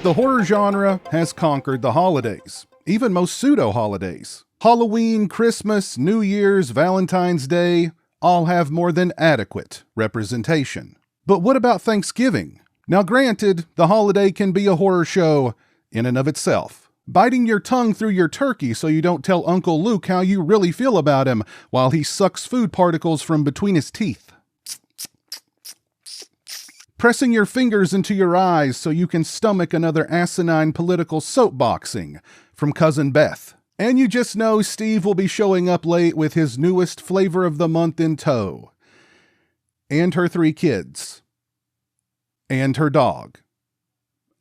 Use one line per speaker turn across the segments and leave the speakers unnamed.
The horror genre has conquered the holidays, even most pseudo-holidays. Halloween, Christmas, New Year's, Valentine's Day all have more than adequate representation. But what about Thanksgiving? Now granted, the holiday can be a horror show in and of itself. Biting your tongue through your turkey so you don't tell Uncle Luke how you really feel about him while he sucks food particles from between his teeth. Pressing your fingers into your eyes so you can stomach another asinine political soapboxing from Cousin Beth. And you just know Steve will be showing up late with his newest flavor of the month in tow. And her 3 kids. And her dog.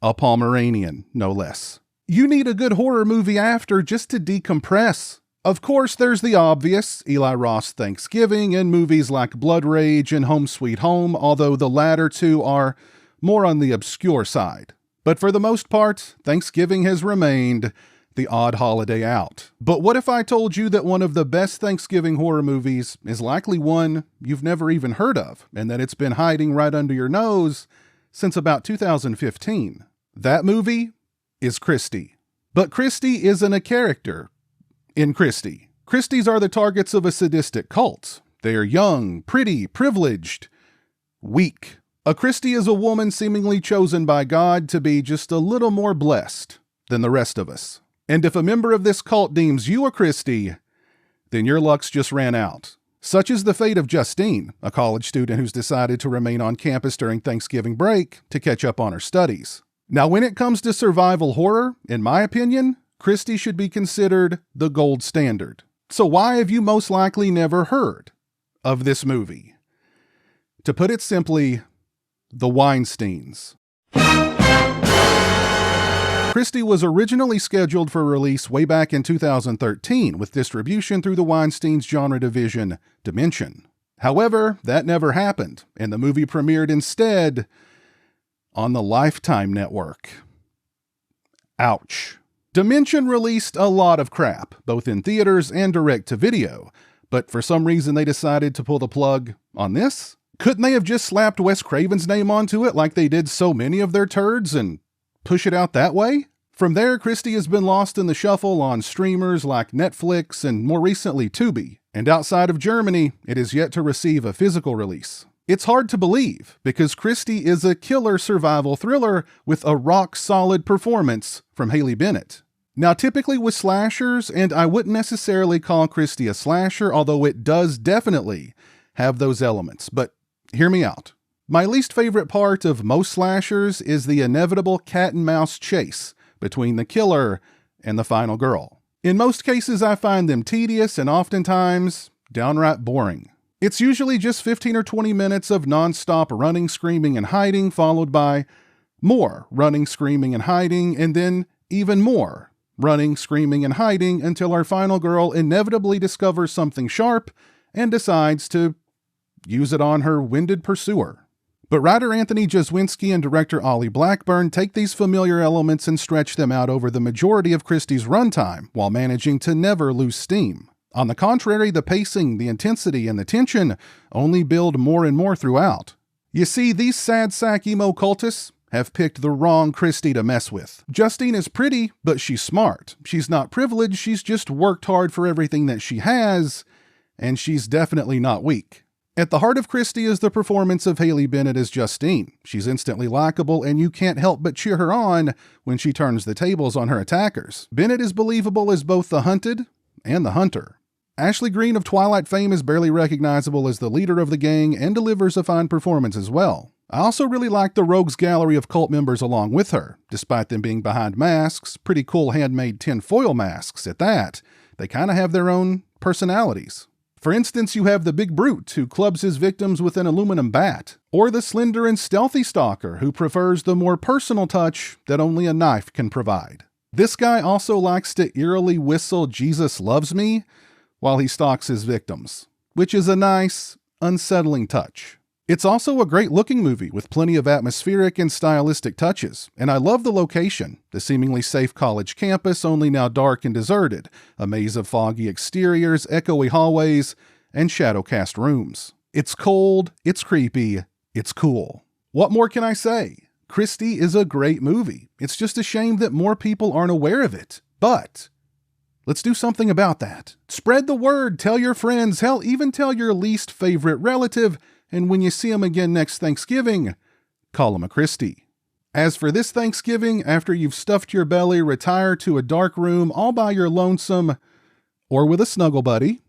A Pomeranian, no less. You need a good horror movie after just to decompress. Of course, there's the obvious, Eli Roth Thanksgiving, and movies like Blood Rage and Home Sweet Home, although the latter 2 are more on the obscure side. But for the most part, Thanksgiving has remained the odd holiday out. But what if I told you that one of the best Thanksgiving horror movies is likely one you've never even heard of, and that it's been hiding right under your nose since about 2015? That movie is KRISTY. But KRISTY isn't a character in KRISTY. KRISTYs are the targets of a sadistic cult. They are young, pretty, privileged, weak. A KRISTY is a woman seemingly chosen by God to be just a little more blessed than the rest of us. And if a member of this cult deems you a KRISTY, then your luck's just ran out. Such is the fate of Justine, a college student who's decided to remain on campus during Thanksgiving break to catch up on her studies. Now, when it comes to survival horror, in my opinion, KRISTY should be considered the gold standard. So why have you most likely never heard of this movie? To put it simply, the Weinsteins. KRISTY was originally scheduled for release way back in 2013 with distribution through the Weinstein's genre division, Dimension. However, that never happened, and the movie premiered instead on the Lifetime network. Ouch. Dimension released a lot of crap, both in theaters and direct-to-video, but for some reason they decided to pull the plug on this? Couldn't they have just slapped Wes Craven's name onto it like they did so many of their turds and push it out that way? From there, KRISTY has been lost in the shuffle on streamers like Netflix and more recently Tubi, and outside of Germany, it is yet to receive a physical release. It's hard to believe, because KRISTY is a killer survival thriller with a rock-solid performance from Haley Bennett. Now, typically with slashers, and I wouldn't necessarily call KRISTY a slasher, although it does definitely have those elements, but hear me out. My least favorite part of most slashers is the inevitable cat-and-mouse chase between the killer and the final girl. In most cases, I find them tedious and oftentimes downright boring. It's usually just 15 or 20 minutes of non-stop running, screaming, and hiding, followed by more running, screaming, and hiding, and then even more running, screaming, and hiding until our final girl inevitably discovers something sharp and decides to use it on her winded pursuer. But writer Anthony Jazwinski and director Olly Blackburn take these familiar elements and stretch them out over the majority of KRISTY's runtime while managing to never lose steam. On the contrary, the pacing, the intensity, and the tension only build more and more throughout. You see, these sad sack emo cultists have picked the wrong KRISTY to mess with. Justine is pretty, but she's smart. She's not privileged, she's just worked hard for everything that she has, and she's definitely not weak. At the heart of KRISTY is the performance of Haley Bennett as Justine. She's instantly likable, and you can't help but cheer her on when she turns the tables on her attackers. Bennett is believable as both the hunted and the hunter. Ashley Greene of Twilight fame is barely recognizable as the leader of the gang and delivers a fine performance as well. I also really like the rogues gallery of cult members along with her. Despite them being behind masks, pretty cool handmade tinfoil masks at that, they kind of have their own personalities. For instance, you have the big brute who clubs his victims with an aluminum bat, or the slender and stealthy stalker who prefers the more personal touch that only a knife can provide. This guy also likes to eerily whistle "Jesus Loves Me" while he stalks his victims, which is a nice, unsettling touch. It's also a great-looking movie with plenty of atmospheric and stylistic touches, and I love the location, the seemingly safe college campus, only now dark and deserted, a maze of foggy exteriors, echoey hallways, and shadow-cast rooms. It's cold, it's creepy, it's cool. What more can I say? KRISTY is a great movie. It's just a shame that more people aren't aware of it. But let's do something about that. Spread the word, tell your friends, hell, even tell your least favorite relative, and when you see them again next Thanksgiving, call them a KRISTY. As for this Thanksgiving, after you've stuffed your belly, retire to a dark room all by your lonesome, or with a snuggle buddy,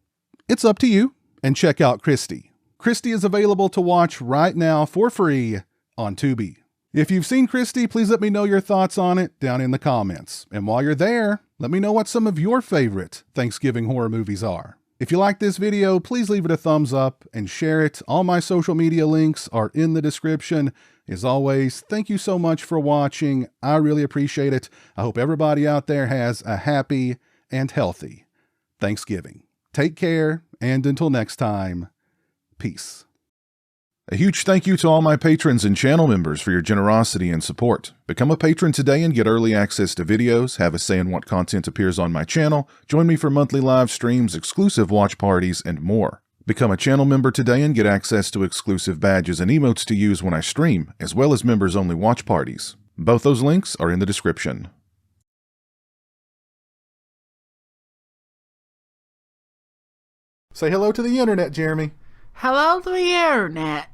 it's up to you, and check out KRISTY. KRISTY is available to watch right now for free on Tubi. If you've seen KRISTY, please let me know your thoughts on it down in the comments. And while you're there, let me know what some of your favorite Thanksgiving horror movies are. If you like this video, please leave it a thumbs up and share it. All my social media links are in the description. As always, thank you so much for watching. I really appreciate it. I hope everybody out there has a happy and healthy Thanksgiving. Take care, and until next time, peace. A huge thank you to all my patrons and channel members for your generosity and support. Become a patron today and get early access to videos, have a say in what content appears on my channel, join me for monthly live streams, exclusive watch parties, and more. Become a channel member today and get access to exclusive badges and emotes to use when I stream, as well as members-only watch parties. Both those links are in the description. Say hello to the internet, Jeremy.
Hello to the internet.